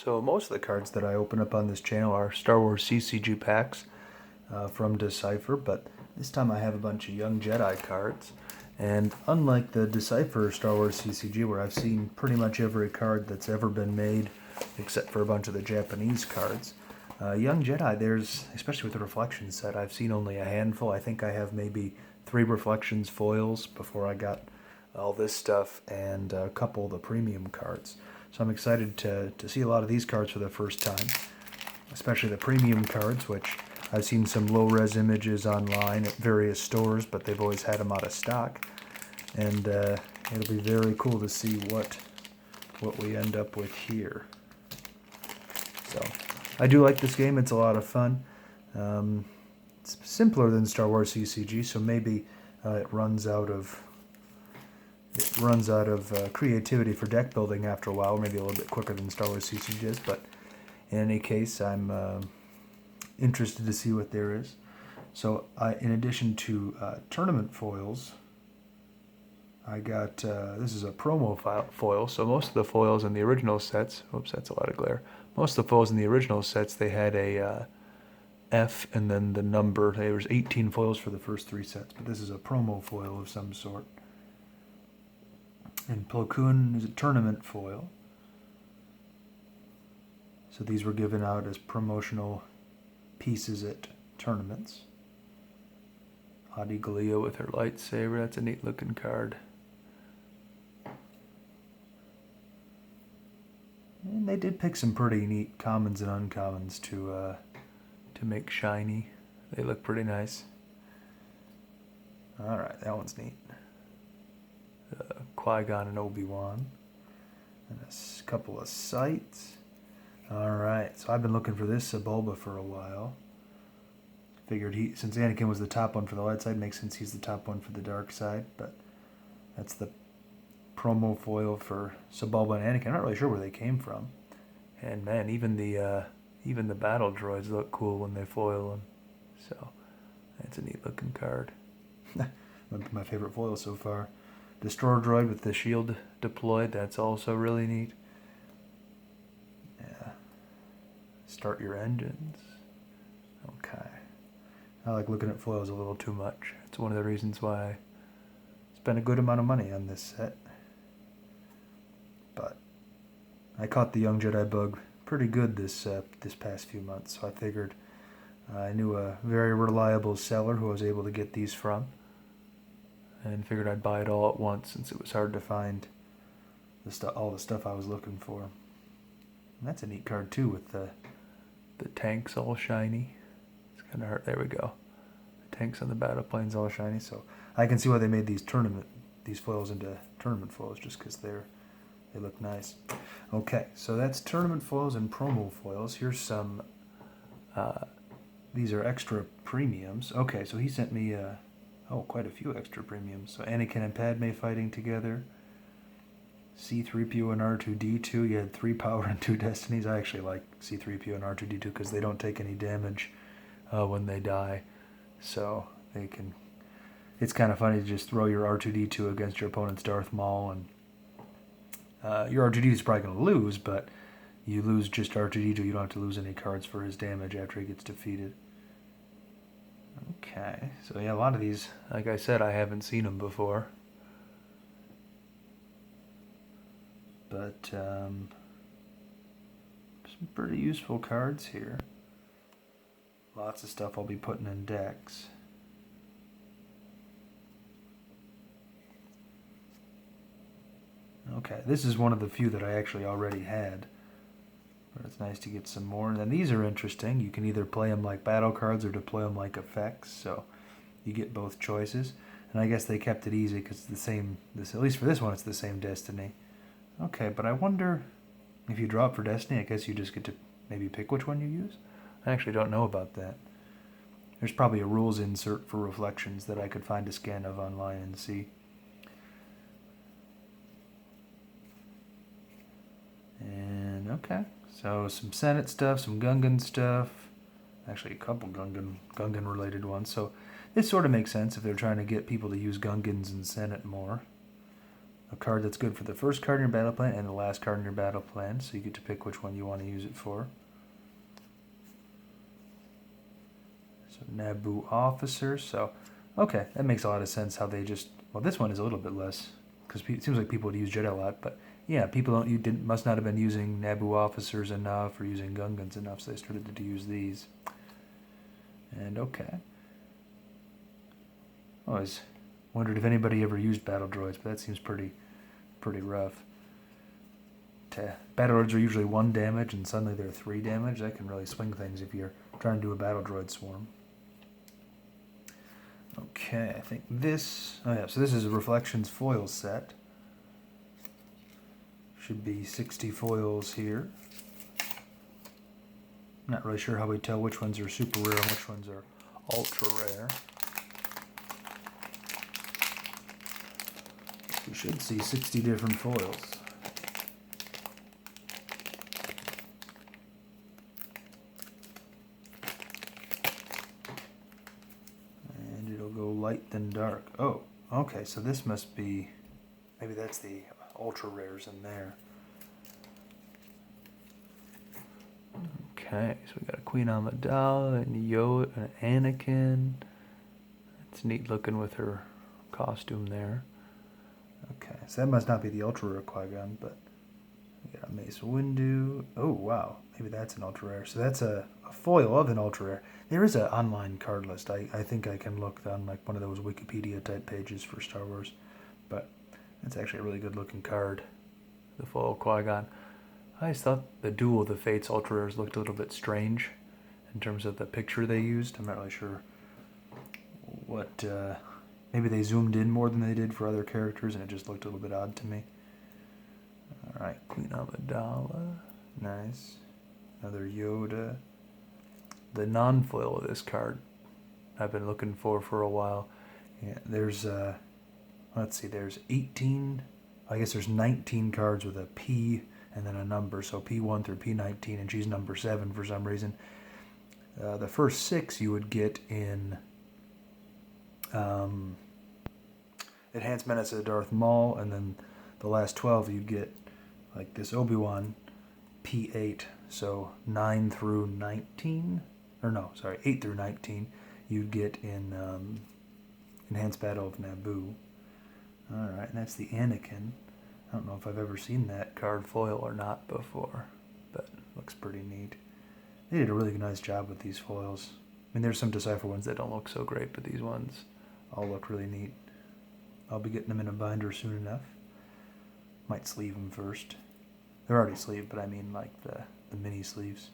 So most of the cards that I open up on this channel are Star Wars CCG packs from Decipher, but this time I have a bunch of Young Jedi cards. And unlike the Decipher Star Wars CCG, where I've seen pretty much every card that's ever been made, except for a bunch of the Japanese cards, Young Jedi, there's, especially with the Reflections set, I've seen only a handful. I think I have maybe 3 Reflections foils before I got all this stuff, and a couple of the premium cards. So I'm excited to see a lot of these cards for the first time, especially the premium cards, which I've seen some low-res images online at various stores, but they've always had them out of stock. And it'll be very cool to see what we end up with here. So I do like this game. It's a lot of fun. It's simpler than Star Wars CCG, so maybe it runs out of creativity for deck building after a while, maybe a little bit quicker than Star Wars CCG is, but in any case, I'm interested to see what there is. So in addition to tournament foils, I got, this is a promo foil, so most of the foils in the original sets, oops, that's a lot of glare, most of the foils in the original sets, they had a F and then the number. There was 18 foils for the first 3 sets, but this is a promo foil of some sort. And Plo Koon is a tournament foil. So these were given out as promotional pieces at tournaments. Adi Gallia with her lightsaber. That's a neat looking card. And they did pick some pretty neat commons and uncommons to make shiny. They look pretty nice. Alright, that one's neat. Qui-Gon and Obi-Wan. And a couple of sights. Alright, so I've been looking for this Sebulba for a while. Figured since Anakin was the top one for the light side, makes sense he's the top one for the dark side, but that's the promo foil for Sebulba and Anakin. I'm not really sure where they came from. And man, even the battle droids look cool when they foil them. So that's a neat looking card. My favorite foil so far. Destroyer droid with the shield deployed, that's also really neat. Yeah. Start your engines. Okay. I like looking at foils a little too much. It's one of the reasons why I spent a good amount of money on this set. But I caught the Young Jedi bug pretty good this past few months, so I figured I knew a very reliable seller who I was able to get these from, and figured I'd buy it all at once since it was hard to find all the stuff I was looking for. And that's a neat card too, with the tanks all shiny. It's kind of hard. There we go. The tanks on the battle planes all shiny. So I can see why they made these foils into tournament foils, just because they look nice. Okay, so that's tournament foils and promo foils. Here's some. These are extra premiums. Okay, so he sent me quite a few extra premiums. So Anakin and Padme fighting together. C-3PO and R2-D2. You had 3 power and 2 destinies. I actually like C-3PO and R2-D2 because they don't take any damage when they die. So they can. It's kind of funny to just throw your R2-D2 against your opponent's Darth Maul, and your R2-D2 is probably going to lose, but you lose just R2-D2. You don't have to lose any cards for his damage after he gets defeated. Okay, so yeah, a lot of these, like I said, I haven't seen them before. But some pretty useful cards here. Lots of stuff I'll be putting in decks. Okay, this is one of the few that I actually already had. But it's nice to get some more. And then these are interesting. You can either play them like battle cards or deploy them like effects. So you get both choices. And I guess they kept it easy because it's the same, at least for this one, it's the same destiny. Okay, but I wonder if you draw up for destiny, I guess you just get to maybe pick which one you use. I actually don't know about that. There's probably a rules insert for Reflections that I could find a scan of online and see. And okay, so some Senate stuff, some Gungan stuff, actually a couple Gungan related ones. So this sort of makes sense if they're trying to get people to use Gungans in Senate more. a card that's good for the first card in your battle plan and the last card in your battle plan, so you get to pick which one you want to use it for. So Naboo Officer, so, okay, that makes a lot of sense how they just, well, this one is a little bit less, because it seems like people would use Jedi a lot, but yeah, people must not have been using Naboo Officers enough or using Gungans enough, so they started to use these. And okay. I always wondered if anybody ever used battle droids, but that seems pretty rough. Battle droids are usually 1 damage, and suddenly they're 3 damage. That can really swing things if you're trying to do a battle droid swarm. Okay, I think this... Oh yeah, so this is a Reflections foil set. Should be 60 foils here. Not really sure how we tell which ones are super rare and which ones are ultra rare. We should see 60 different foils. And it'll go light then dark. Oh, okay, so this must be, maybe that's the ultra rares in there. Okay, so we got a Queen Amidala, and Yoda, and Anakin. It's neat looking with her costume there. Okay, so that must not be the ultra rare Qui-Gon, but we got a Mace Windu. Oh wow, maybe that's an ultra rare. So that's a foil of an ultra rare. There is an online card list. I think I can look on like one of those Wikipedia type pages for Star Wars, but that's actually a really good looking card. The foil Qui-Gon. I always thought the Duel of the Fates ultra rares looked a little bit strange in terms of the picture they used. I'm not really sure what. Maybe they zoomed in more than they did for other characters, and it just looked a little bit odd to me. All right, Queen Amidala, nice. Another Yoda. The non-foil of this card, I've been looking for a while. Yeah, there's let's see, there's 18. I guess there's 19 cards with a P and then a number, so P1 through P19, and she's number 7 for some reason. The first 6 you would get in Enhanced Menace of Darth Maul, and then the last 12 you'd get like this Obi-Wan P8, so 9 through 19, or no, sorry, 8 through 19 you'd get in Enhanced Battle of Naboo. Alright, and that's the Anakin. I don't know if I've ever seen that card foil or not before, but looks pretty neat. They did a really nice job with these foils. I mean, there's some Decipher ones that don't look so great, but these ones all look really neat. I'll be getting them in a binder soon enough. Might sleeve them first. They're already sleeved, but I mean like the mini sleeves.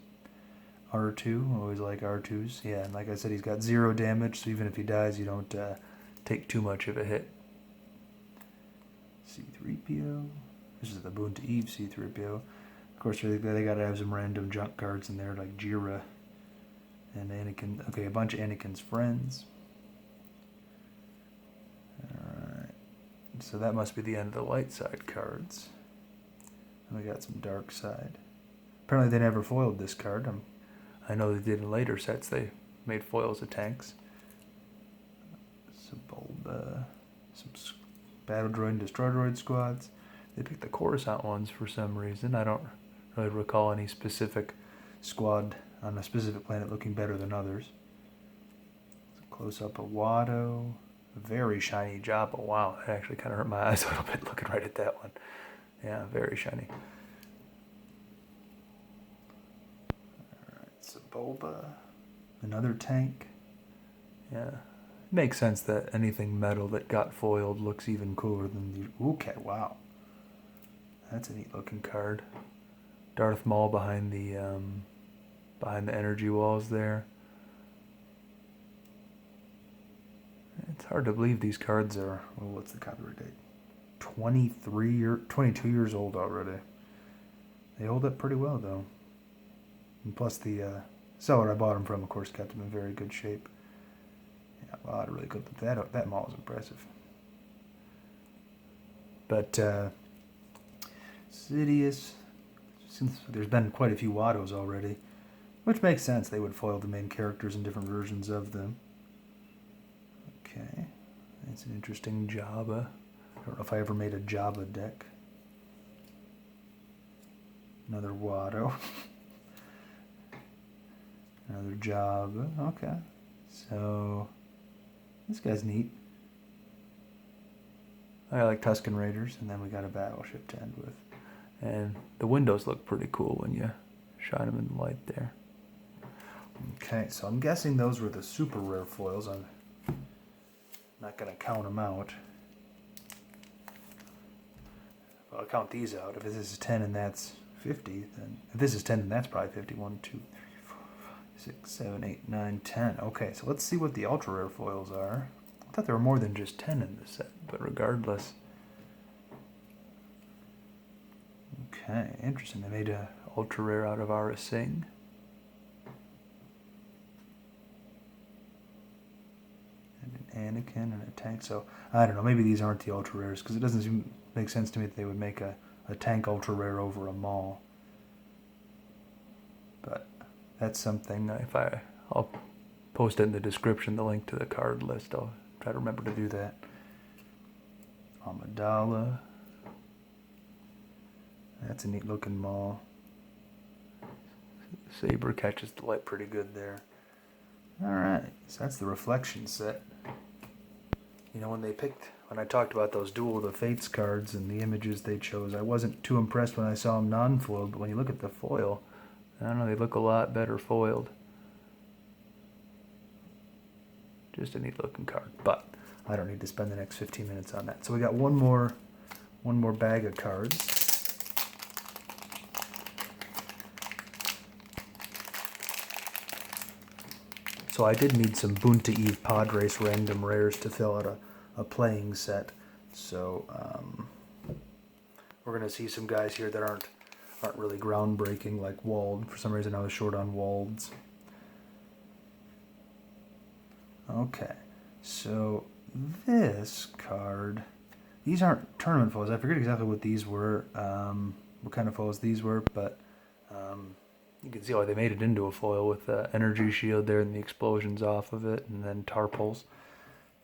R2, always like R2s. Yeah, and like I said, he's got 0 damage, so even if he dies, you don't take too much of a hit. C-3PO. This is the Boon to Eve C-3PO. Of course, they gotta have some random junk cards in there, like Jira and Anakin. Okay, a bunch of Anakin's friends. Alright. So that must be the end of the light side cards. And we got some dark side. Apparently they never foiled this card. I know they did in later sets. They made foils of tanks. Some Bulba. Some Battle Droid and Destroy Droid squads. They picked the Coruscant ones for some reason. I don't really recall any specific squad on a specific planet looking better than others. Close up of Watto. Very shiny Jabba. Wow, that actually kind of hurt my eyes a little bit looking right at that one. Yeah, very shiny. Alright, Sebulba. Another tank. Yeah. Makes sense that anything metal that got foiled looks even cooler than the... Okay, wow. That's a neat looking card. Darth Maul behind the energy walls there. It's hard to believe these cards are... Well, what's the copyright date? 22 years old already. They hold up pretty well, though. And plus the seller I bought them from, of course, kept them in very good shape. Yeah, well, I'd really good. That Maul is impressive. But Sidious, since there's been quite a few Wattos already, which makes sense. They would foil the main characters in different versions of them. Okay, that's an interesting Jabba. don't know if I ever made a Jabba deck. Another Watto. Another Jabba. Okay. So, this guy's neat. I like Tusken Raiders, and then we got a battleship to end with. And the windows look pretty cool when you shine them in the light there. Okay, so I'm guessing those were the super rare foils. I'm not going to count them out. Well, I'll count these out. If this is 10 and that's 50, then if this is 10 and that's probably 50. 1, 2, 3, 4, 5, 6, 7, 8, 9, 10. Okay, so let's see what the ultra rare foils are. I thought there were more than just 10 in this set, but regardless. Okay, interesting. They made a ultra rare out of Aura Singh. And an Anakin and a tank. So I don't know. Maybe these aren't the ultra rares because it doesn't make sense to me that they would make a tank ultra rare over a Maul. But that's something. I'll post it in the description. The link to the card list. I'll try to remember to do that. Amidala. That's a neat looking Maul. Saber catches the light pretty good there. Alright, so that's the reflection set. You know, when I talked about those Duel of the Fates cards and the images they chose, I wasn't too impressed when I saw them non-foiled, but when you look at the foil, I don't know, they look a lot better foiled. Just a neat looking card, but I don't need to spend the next 15 minutes on that. So we got one more bag of cards. So I did need some Boonta Eve Padres random rares to fill out a playing set. So we're gonna see some guys here that aren't really groundbreaking, like Wald. For some reason I was short on Walds. Okay, so this card, these aren't tournament foils. I forget exactly what these were, what kind of foils these were, but you can see why they made it into a foil with the energy shield there and the explosions off of it, and then Tarpals.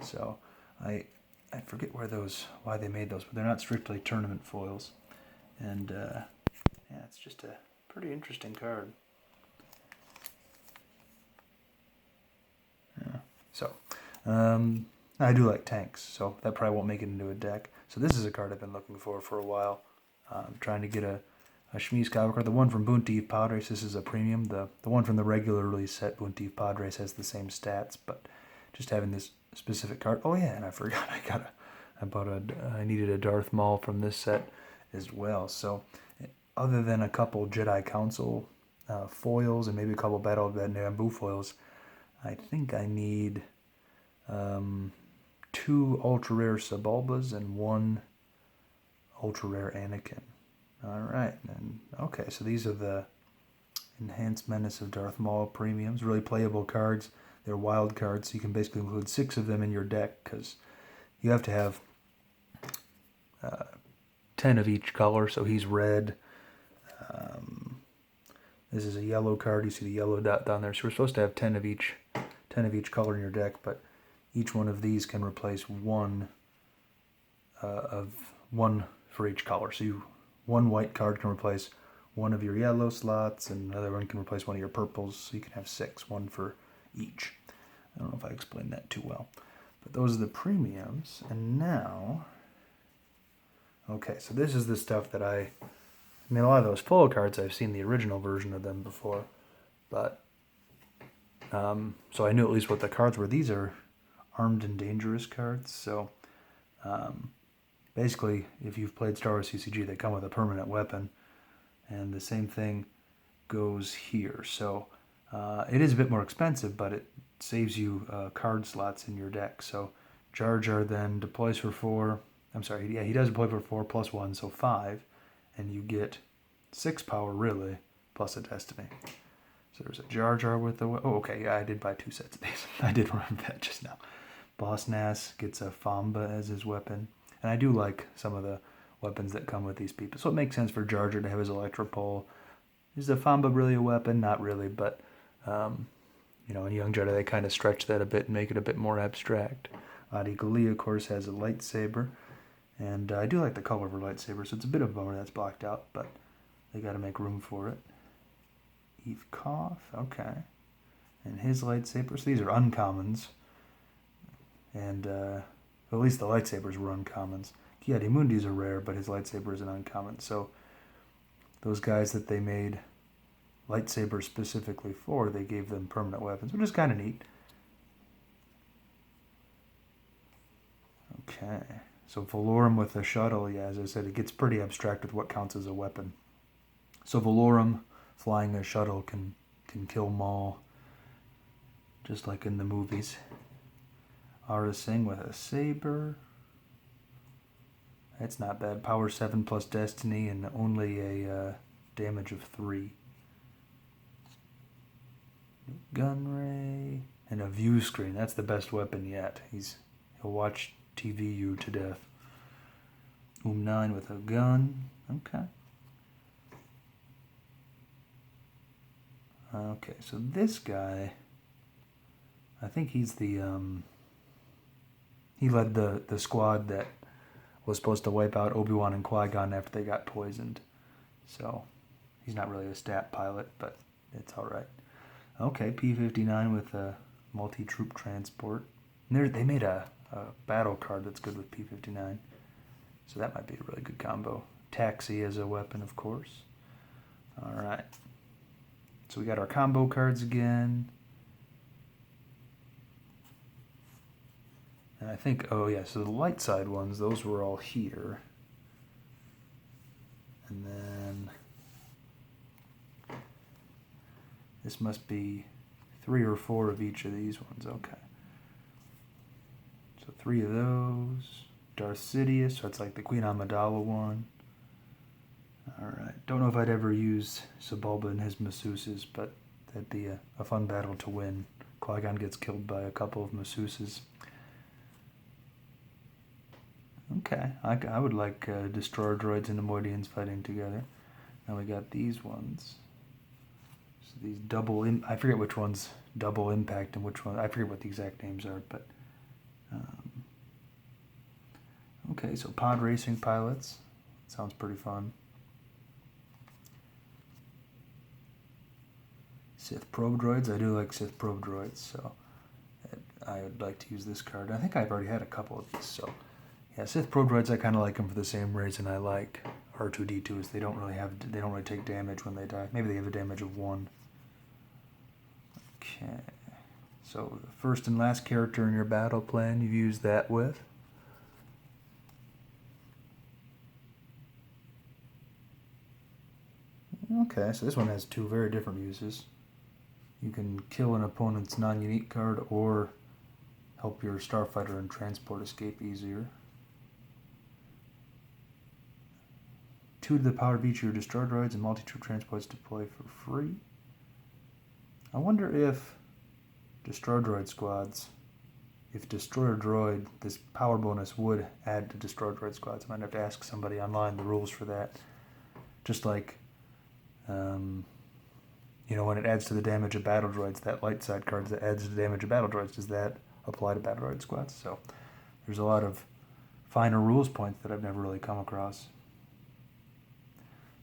So I forget why they made those, but they're not strictly tournament foils. And yeah, it's just a pretty interesting card. Yeah. So I do like tanks, so that probably won't make it into a deck. So this is a card I've been looking for a while. I'm trying to get a Shmi Skywalker card. The one from Boonta Eve Padres, this is a premium. The one from the regular release set, Boonta Eve Padres, has the same stats, but just having this specific card. Oh yeah, and I forgot I needed a Darth Maul from this set as well. So other than a couple Jedi Council foils and maybe a couple Battle of Naboo foils, I think I need 2 ultra rare Sebulbas and 1 ultra rare Anakin. Alright, and okay, so these are the Enhanced Menace of Darth Maul premiums, really playable cards. They're wild cards, so you can basically include 6 of them in your deck, because you have to have 10 of each color, so he's red. This is a yellow card, you see the yellow dot down there, so we're supposed to have 10 of each color in your deck, but each one of these can replace one for each color. So one white card can replace one of your yellow slots, and another one can replace one of your purples, so you can have 6, one for each. I don't know if I explained that too well. But those are the premiums, and now... Okay, so this is the stuff that I mean, a lot of those full cards, I've seen the original version of them before, but... so I knew at least what the cards were. These are Armed and Dangerous cards, so... basically, if you've played Star Wars CCG, they come with a permanent weapon, and the same thing goes here. So it is a bit more expensive, but it saves you card slots in your deck. So Jar Jar then deploys for 4. I'm sorry, yeah, he does deploy for 4 plus 1, so 5, and you get 6 power, really, plus a Destiny. So there's a Jar Jar with the... Oh, okay, yeah, I did buy 2 sets of these. I did remember that just now. Boss Nass gets a Famba as his weapon. And I do like some of the weapons that come with these people. So it makes sense for Jar Jar to have his Electropole. Is the Famba really a weapon? Not really, but, you know, in Young Jedi they kind of stretch that a bit and make it a bit more abstract. Adi Gallia, of course, has a lightsaber. And I do like the color of her lightsaber, so it's a bit of a bummer that's blocked out, but they got to make room for it. Eve Koth, okay. And his lightsabers, these are uncommons. And at least the lightsabers were uncommons. Ki-Adi-Mundi's are rare, but his lightsaber is an uncommon. So those guys that they made lightsabers specifically for, they gave them permanent weapons, which is kind of neat. Okay, so Valorum with a shuttle, yeah, as I said, it gets pretty abstract with what counts as a weapon. So Valorum flying a shuttle can kill Maul, just like in the movies. Aurra Sing with a saber. That's not bad. Power 7 plus Destiny and only a damage of 3. Gunray and a view screen. That's the best weapon yet. He'll watch TV you to death. 9 with a gun. Okay. Okay, so this guy, I think he's the he led the squad that was supposed to wipe out Obi-Wan and Qui-Gon after they got poisoned. So he's not really a stat pilot, but it's all right. Okay, P-59 with a multi-troop transport. And they made a battle card that's good with P-59. So that might be a really good combo. Taxi as a weapon, of course. All right. So we got our combo cards again. And I think, oh yeah, so the light side ones, those were all here. And then this must be 3 or 4 of each of these ones. Okay. So 3 of those. Darth Sidious, so it's like the Queen Amidala one. Alright. Don't know if I'd ever use Sebulba and his masseuses, but that'd be a fun battle to win. Qui-Gon gets killed by a couple of masseuses. Okay, I would like Destroyer Droids and Nemoidians fighting together. Now we got these ones. So these I forget which one's double impact and which one, I forget what the exact names are, but okay, so pod racing pilots. Sounds pretty fun. Sith probe droids. I do like Sith probe droids, so I would like to use this card. I think I've already had a couple of these, so yeah, Sith probe droids. I kind of like them for the same reason I like R2-D2s. They don't really take damage when they die. Maybe they have a damage of 1. Okay, so the first and last character in your battle plan, you've used that with. Okay, so this one has 2 very different uses. You can kill an opponent's non-unique card or help your starfighter and transport escape easier. 2 to the power of each of your destroyer droids and multi-troop transports deploy for free. I wonder if destroyer droid squads, if destroyer droid, this power bonus would add to destroyer droid squads. I might have to ask somebody online the rules for that. Just like you know, when it adds to the damage of battle droids, that light side card that adds to the damage of battle droids, does that apply to battle droid squads? So there's a lot of finer rules points that I've never really come across.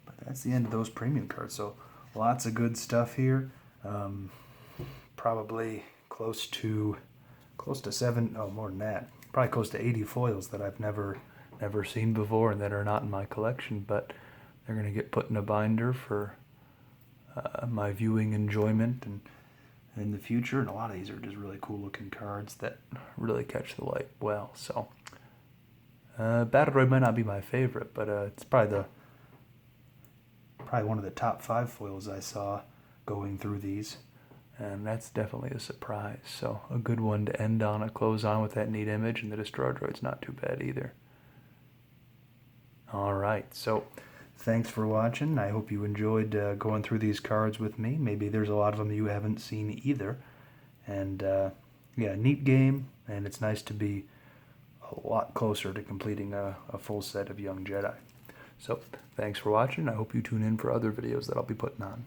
But that's the end of those premium cards. So lots of good stuff here. Probably close to 7, oh more than that, probably close to 80 foils that I've never seen before and that are not in my collection, but they're going to get put in a binder for my viewing enjoyment and in the future. And a lot of these are just really cool looking cards that really catch the light well. So Battle Droid might not be my favorite, but it's probably one of the top 5 foils I saw going through these, and that's definitely a surprise. So a good one to end on, a close on with that neat image, and the Destroyer Droid's not too bad either. Alright, so thanks for watching. I hope you enjoyed going through these cards with me. Maybe there's a lot of them you haven't seen either. And yeah, neat game, and it's nice to be a lot closer to completing a full set of Young Jedi. So thanks for watching. I hope you tune in for other videos that I'll be putting on.